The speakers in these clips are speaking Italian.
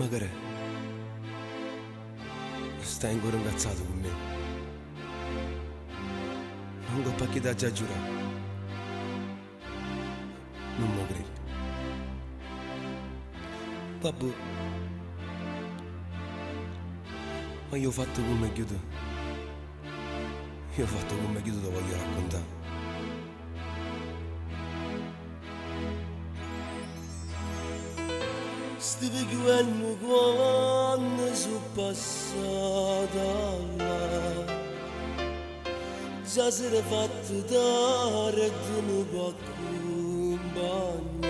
Magari stai ancora incazzato con me. Non ho perché da già giurato. Non mi credi. Babbo, ma io ho fatto come chiudo. Io ho fatto come chiudo, te voglio raccontare. Steve chiudendo quando sono passata là. Già si era fatto dare e tu mi puoi accompagnare.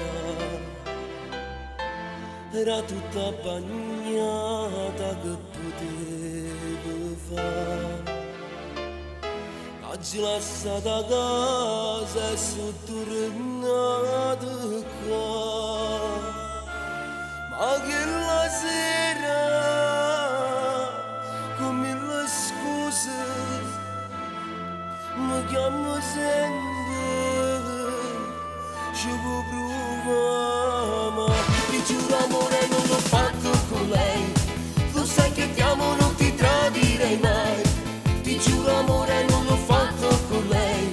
Era tutta bagnata che potevo fare. Oggi lasciata casa e sono tornato qua. Ma che la sera, con mille scuse, mi chiamo sempre, ci può provare, ma ti giuro amore non l'ho fatto con lei, lo sai che ti amo non ti tradirei mai, ti giuro amore non l'ho fatto con lei,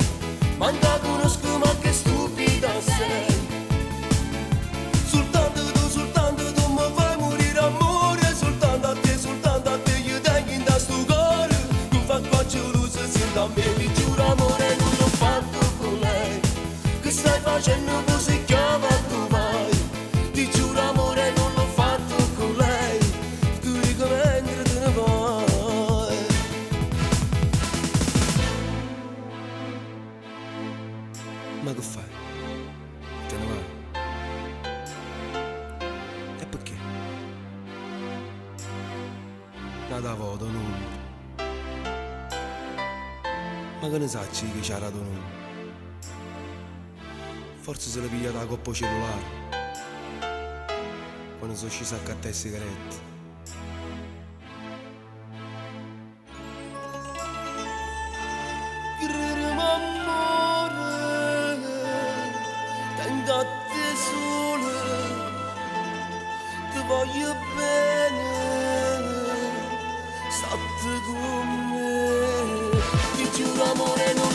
ma la conosco ma che stupida sei. Mi giuro amore non l'ho fatto con lei, che stai facendo così chiama tu vai. Ti giuro amore non l'ho fatto con lei, tu dico mentre te ne vai. Ma che fai? Te ne vai? E perché? Nada voto non. Ma che ne sai che c'ha dato noi? Forse se l'è pigliata la coppa cellulare quando sono sceso a cattare le sigarette. Credimi amore, tengo a te solo, ti voglio bene, state con me. Ti giuro amore non